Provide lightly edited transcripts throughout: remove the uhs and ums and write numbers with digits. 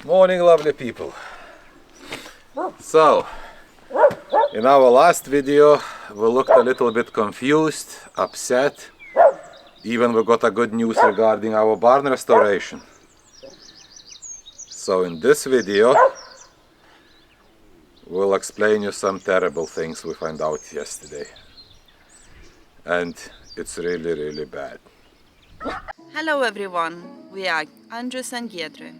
Morning, lovely people. So, in our last video we looked a little bit confused, upset. Even we got a good news regarding our barn restoration. So in this video we'll explain you some terrible things we found out yesterday. And it's really bad. Hello everyone, we are Andres and Giedre.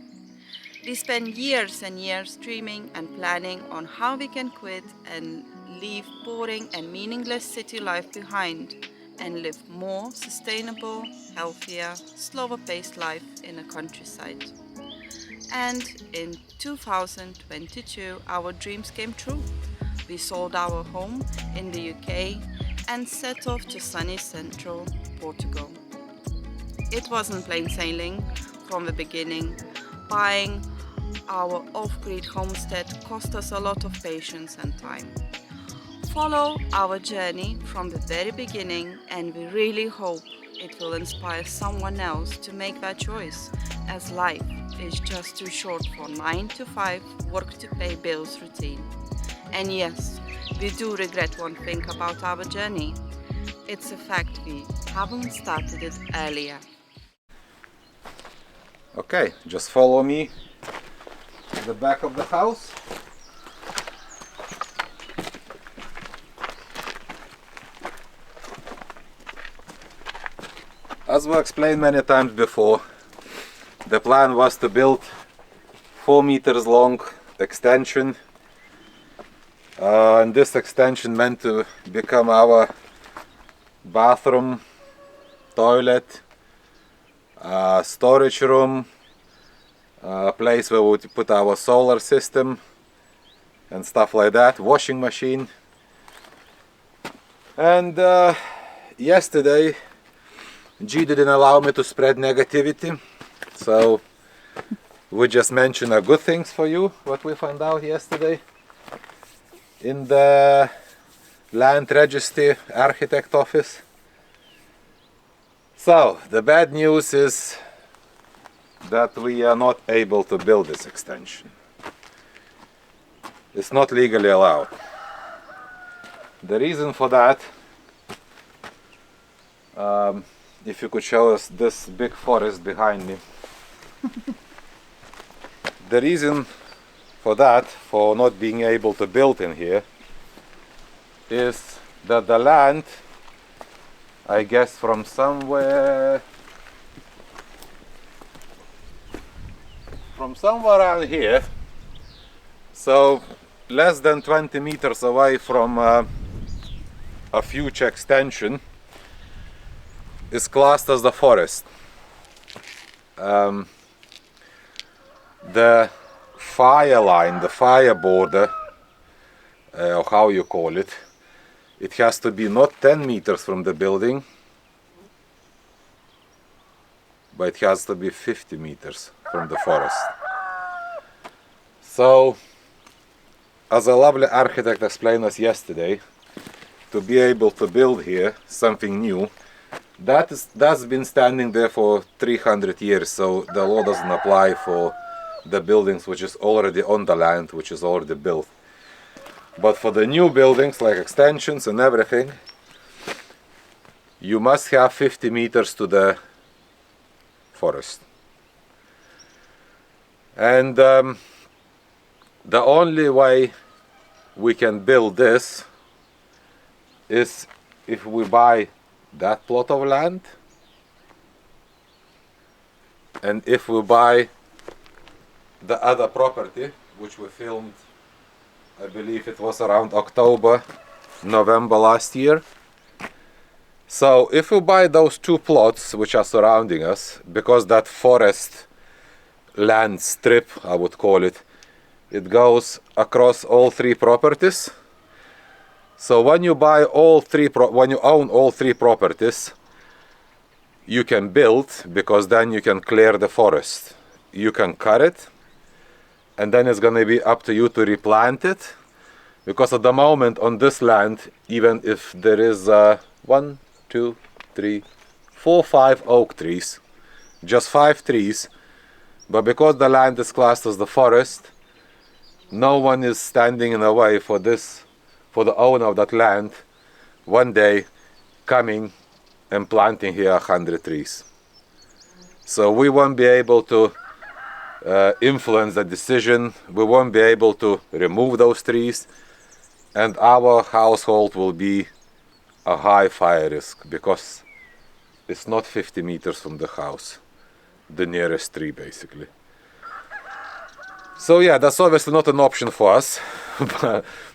We spent years and years dreaming and planning on how we can quit and leave boring and meaningless city life behind and live more sustainable, healthier, slower paced life in the countryside. And in 2022 our dreams came true. We sold our home in the UK and set off to sunny central Portugal. It wasn't plain sailing from the beginning. Buying our off-grid homestead cost us a lot of patience and time. Follow our journey from the very beginning and we really hope it will inspire someone else to make that choice, as life is just too short for 9 to 5 work to pay bills routine. And yes, we do regret one thing about our journey. It's a fact we haven't started it earlier. Okay, just follow me to the back of the house. As we explained many times before, the plan was to build 4 meters long extension, and this extension meant to become our bathroom, toilet, storage room, a place where we would put our solar system and stuff like that, washing machine. And yesterday G didn't allow me to spread negativity, so we just mention good things for you, what we found out yesterday in the land registry architect office. So the bad news is that we are not able to build this extension. It's not legally allowed. The reason for that, if you could show us this big forest behind me. The reason for that, for not being able to build in here, is that the land, I guess from somewhere around here, so less than 20 meters away from a future extension, is classed as the forest. The fire line, the fire border, or how you call it, it has to be not 10 meters from the building, but it has to be 50 meters from the forest. So, as a lovely architect explained us yesterday, to be able to build here something new, that's been standing there for 300 years, so the law doesn't apply for the buildings which is already on the land, which is already built. But for the new buildings, like extensions and everything, you must have 50 meters to the forest. And the only way we can build this is if we buy that plot of land, and if we buy the other property, which we filmed, I believe it was around October, November last year. So if we buy those two plots which are surrounding us, because that forest land strip, I would call it, it goes across all three properties. So when you buy when you own all three properties, you can build, because then you can clear the forest. You can cut it, and then it's gonna be up to you to replant it, because at the moment on this land, even if there is 1, 2, 3, 4, 5 oak trees, just 5 trees, But because the land is classed as the forest, no one is standing in the way for this, for the owner of that land, one day coming and planting here 100 trees. So we won't be able to influence the decision, we won't be able to remove those trees, and our household will be a high fire risk because it's not 50 meters from the house, the nearest tree basically. So yeah, that's obviously not an option for us,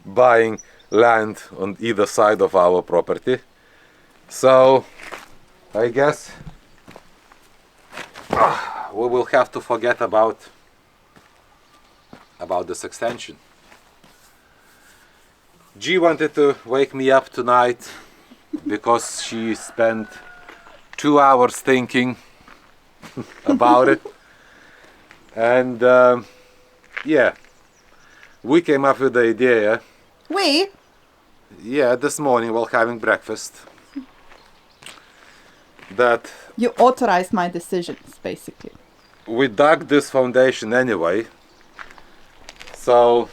buying land on either side of our property. So I guess we will have to forget about this extension. G wanted to wake me up tonight because she spent 2 hours thinking about it, and yeah, we came up with the idea. Yeah, this morning while having breakfast, that you authorized my decisions, basically. We dug this foundation anyway, so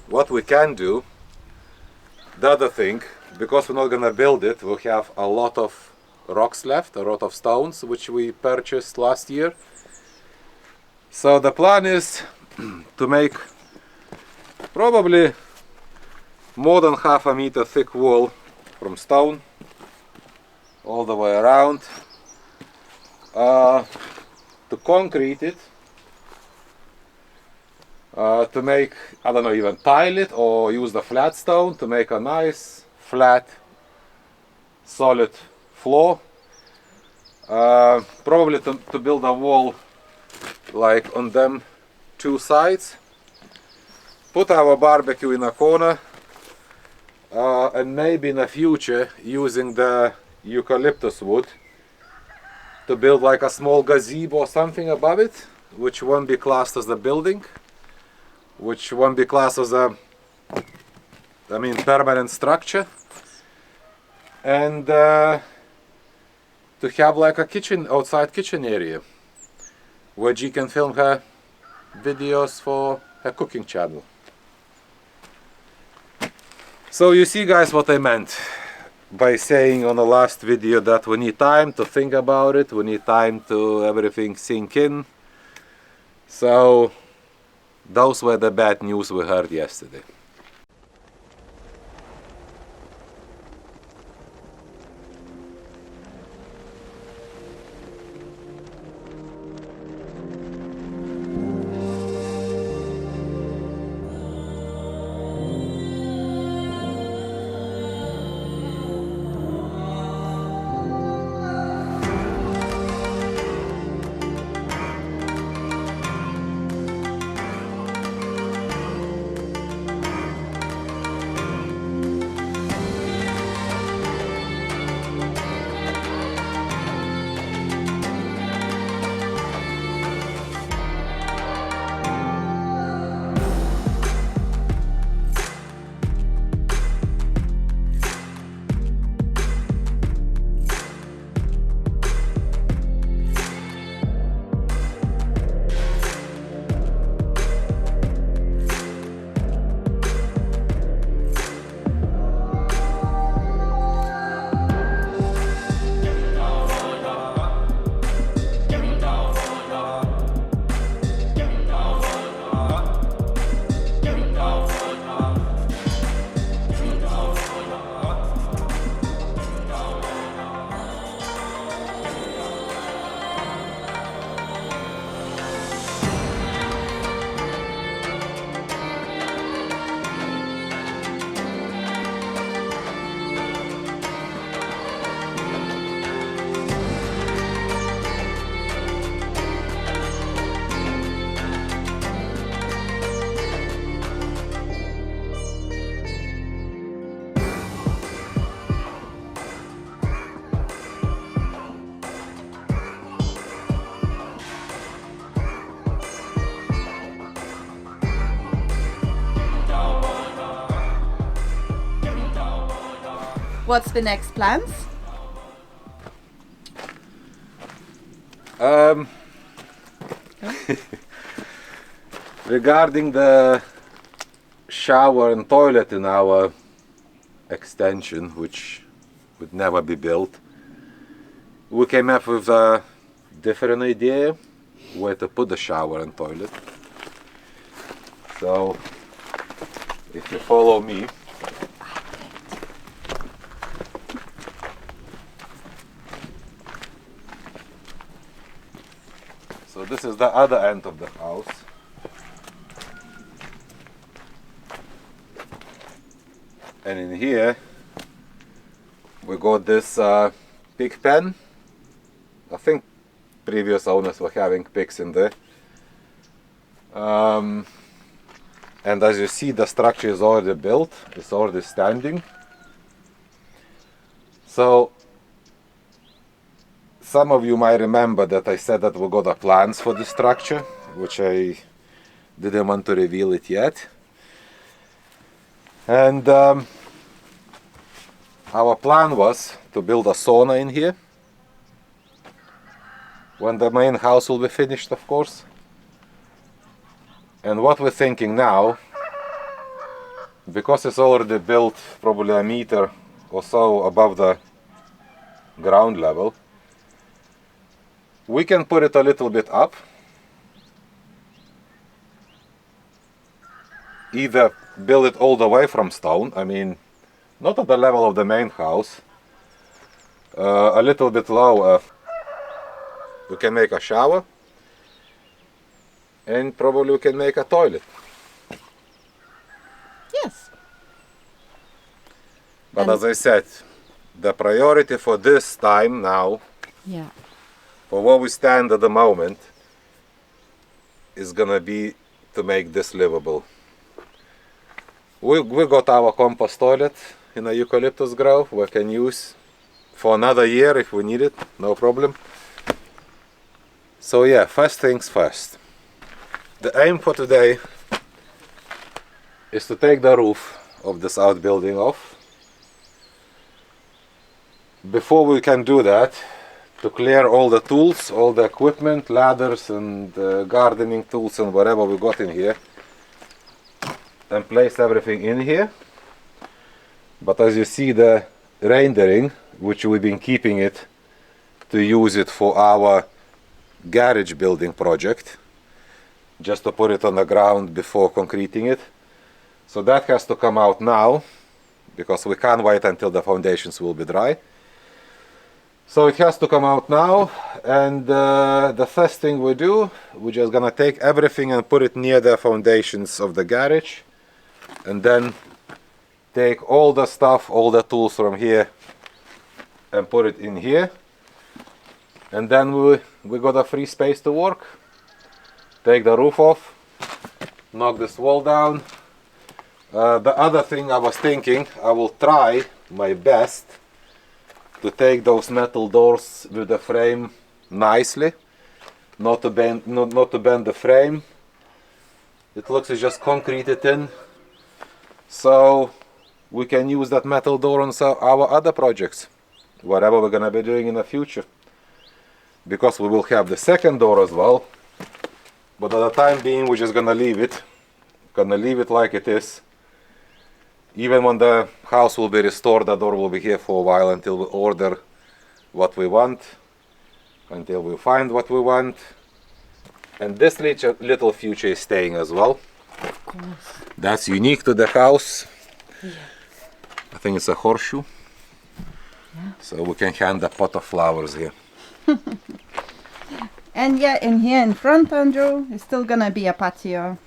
what we can do, the other thing, because we're not gonna build it, we have a lot of rocks left, a lot of stones which we purchased last year. So the plan is to make probably more than half a meter thick wall from stone all the way around, to concrete it, to make, I don't know, even tile it or use the flat stone to make a nice flat solid floor, probably to build a wall like on them 2 sides, put our barbecue in a corner, and maybe in the future using the eucalyptus wood to build like a small gazebo or something above it, which won't be classed as a building, which won't be classed as a, permanent structure, and to have like a outside kitchen area where G can film her videos for her cooking channel. So you see, guys, what I meant by saying on the last video that we need time to think about it, we need time to everything sink in. So those were the bad news we heard yesterday. What's the next plans? Regarding the shower and toilet in our extension, which would never be built, we came up with a different idea where to put the shower and toilet. So if you follow me, so this is the other end of the house. And in here we got this pig pen. I think previous owners were having pigs in there. And as you see, the structure is already built, it's already standing. So some of you might remember that I said that we got the plans for the structure, which I didn't want to reveal it yet. And our plan was to build a sauna in here when the main house will be finished, of course. And what we're thinking now, because it's already built probably a meter or so above the ground level, we can put it a little bit up. Either build it all the way from stone, I mean, not at the level of the main house, a little bit lower. We can make a shower, and probably we can make a toilet. Yes. But And- as I said, the priority for this time now, Yeah. for where we stand at the moment, is gonna be to make this livable. We got our compost toilet in a eucalyptus grove we can use for another year if we need it, no problem. So yeah, first things first. The aim for today is to take the roof of this outbuilding off. Before we can do that, to clear all the tools, all the equipment, ladders and gardening tools and whatever we got in here, and place everything in here. But as you see, the rendering, which we've been keeping it to use it for our garage building project, just to put it on the ground before concreting it. So that has to come out now, because we can't wait until the foundations will be dry. So it has to come out now, and the first thing we do, we're just gonna take everything and put it near the foundations of the garage, and then take all the stuff, all the tools from here and put it in here. And then we got a free space to work. Take the roof off, knock this wall down. The other thing I was thinking, I will try my best to take those metal doors with the frame nicely, not to bend the frame. It looks like just concreted in, so we can use that metal door on our other projects, whatever we're gonna be doing in the future. Because we will have the second door as well, but at the time being we're just gonna leave it like it is. Even when the house will be restored, the door will be here for a while until we order what we want, until we find what we want. And this little feature is staying as well. Of course. That's unique to the house. Yeah. I think it's a horseshoe. Yeah. So we can hang a pot of flowers here. And yeah, in here in front, Andrew, is still gonna be a patio.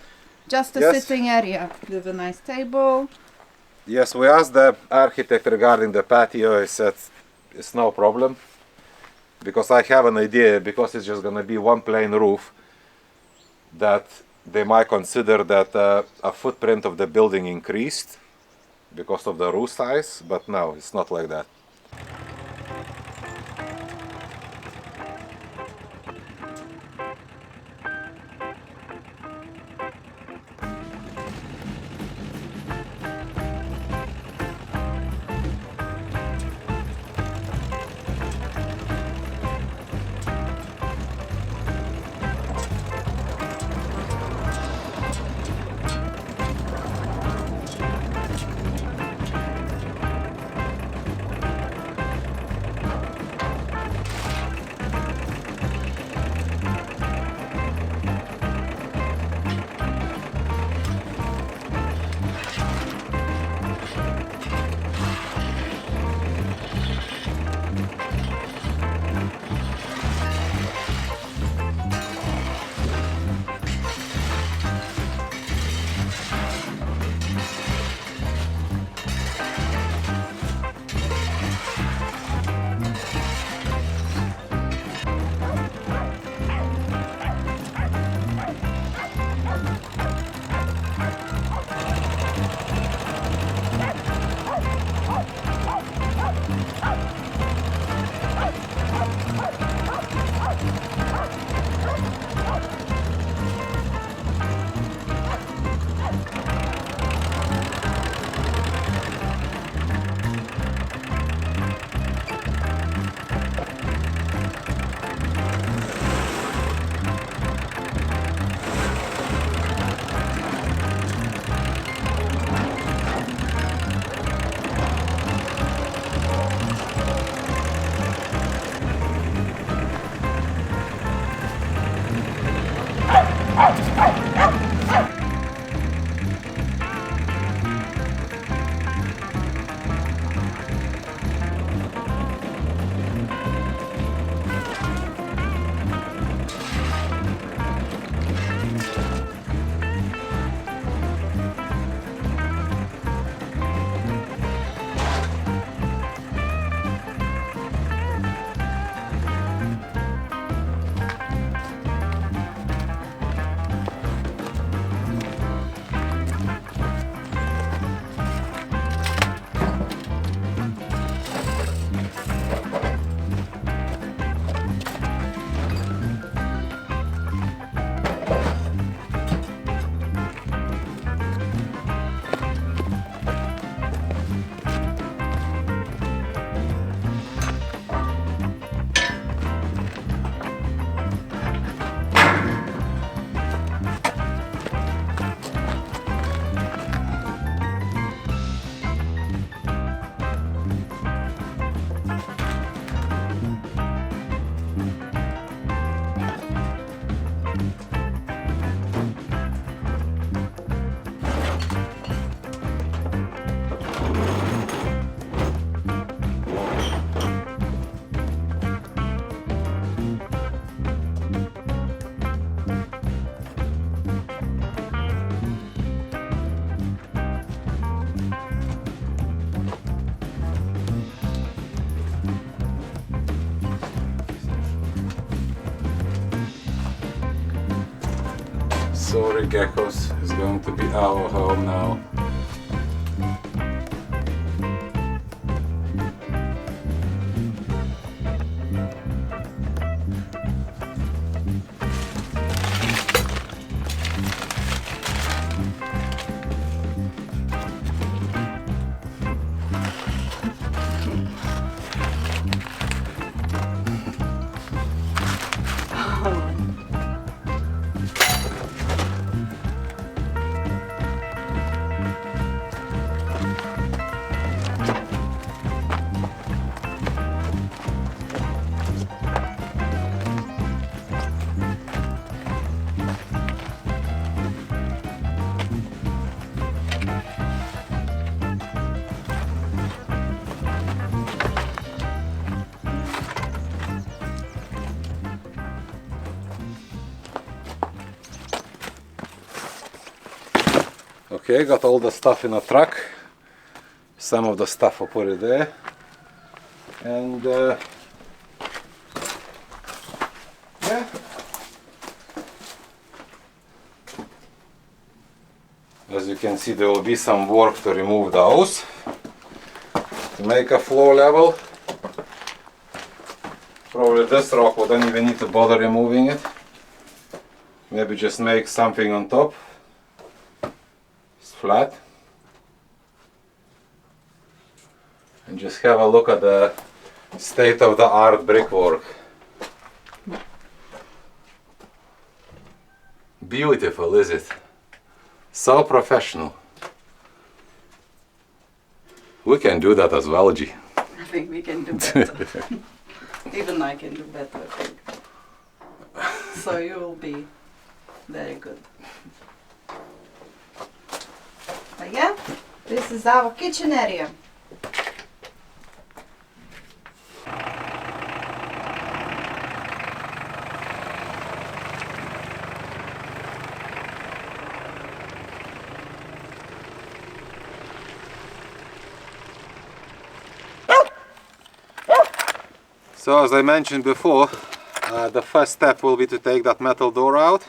Just a Yes. sitting area with a nice table. Yes, we asked the architect regarding the patio. He said it's no problem, because I have an idea, because it's just gonna be one plain roof, that they might consider that a footprint of the building increased because of the roof size, but no, it's not like that. Sorry geckos, is going to be our home now. Okay, got all the stuff in a truck. Some of the stuff I'll put it there. And yeah. As you can see, there will be some work to remove those, to make a floor level. Probably this rock we don't even need to bother removing it. Maybe just make something on top. It's flat. And just have a look at the state-of-the-art brickwork. Beautiful, is it? So professional. We can do that as well, G. I think we can do better. Even I can do better, I think. So you will be very good. But yeah, this is our kitchen area. So as I mentioned before, the first step will be to take that metal door out.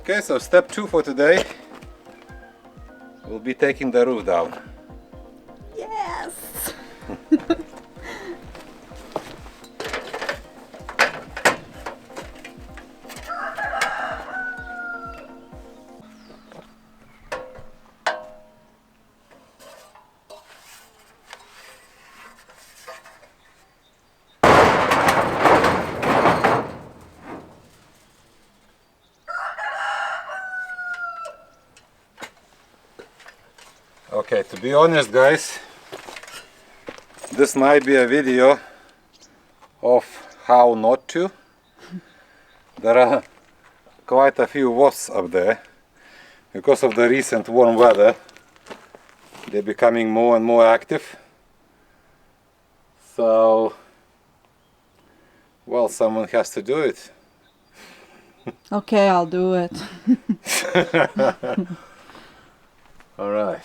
Okay, so step 2 for today. We'll be taking the roof down. Yes! Okay, to be honest guys, this might be a video of how not to. There are quite a few wasps up there. Because of the recent warm weather, they're becoming more and more active. So, well, someone has to do it. Okay, I'll do it. All right.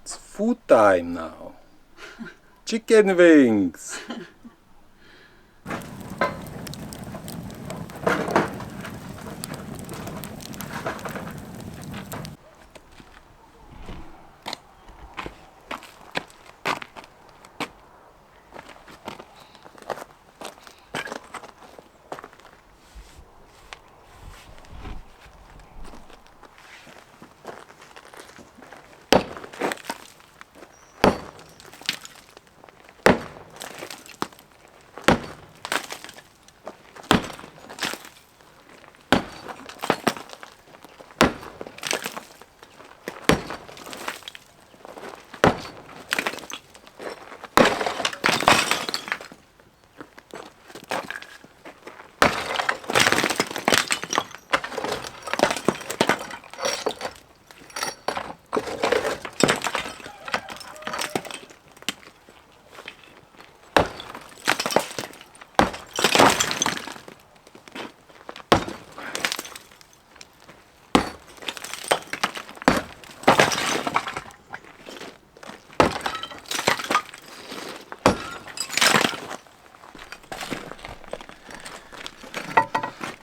It's food time now. Chicken wings.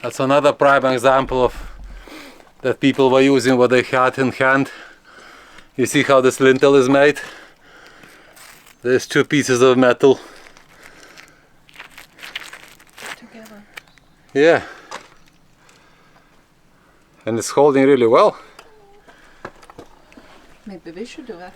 That's another prime example of that people were using what they had in hand. You see how this lintel is made? There's two pieces of metal. Together. Yeah. And it's holding really well. Maybe we should do it.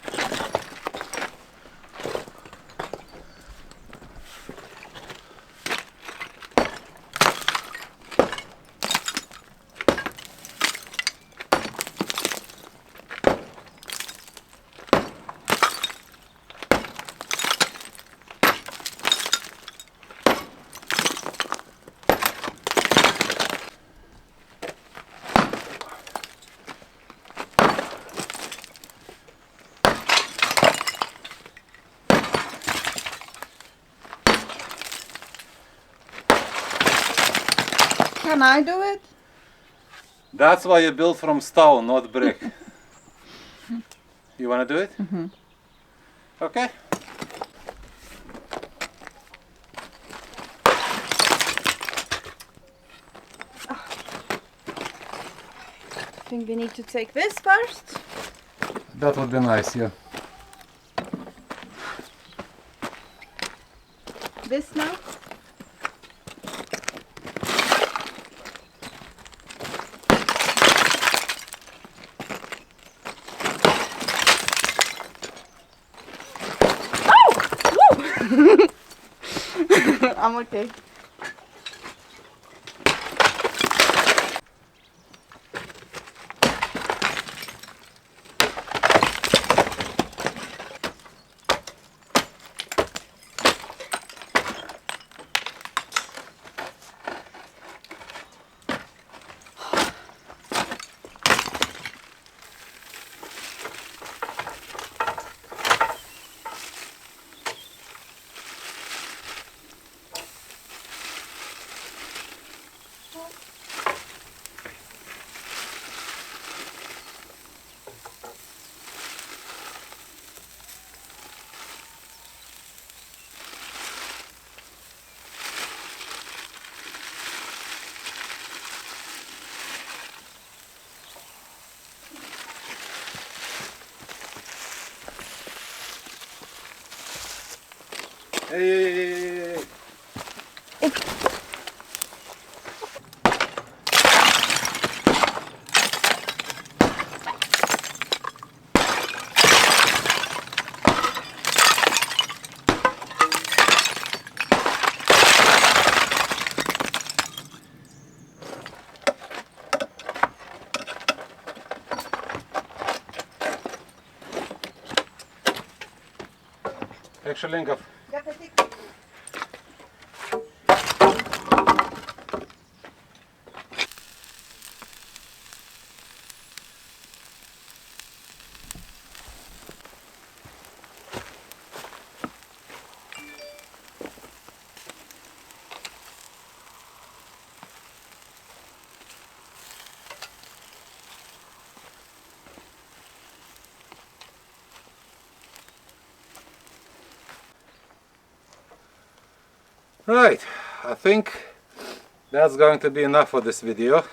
Can I do it? That's why you built from stone, not brick. You want to do it? Mm-hmm. Okay. I think we need to take this first. That would be nice, yeah. this now? I'm okay. Hey. Excellent. Right, I think that's going to be enough for this video.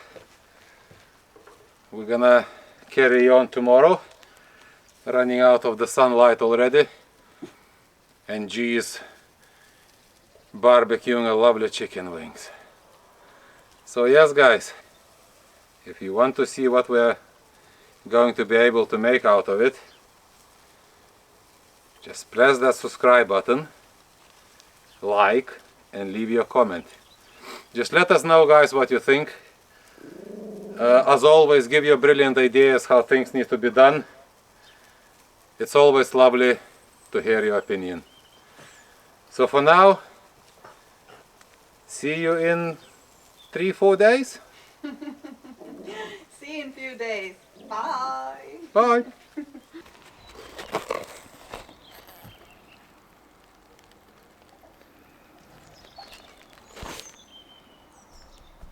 We're gonna carry on tomorrow. Running out of the sunlight already. And G's barbecuing a lovely chicken wings. So yes guys, if you want to see what we're going to be able to make out of it, just press that subscribe button, like, and leave your comment. Just let us know guys what you think. As always, give your brilliant ideas how things need to be done. It's always lovely to hear your opinion. So for now, see you in 3-4 days. See you in a few days. Bye. Bye.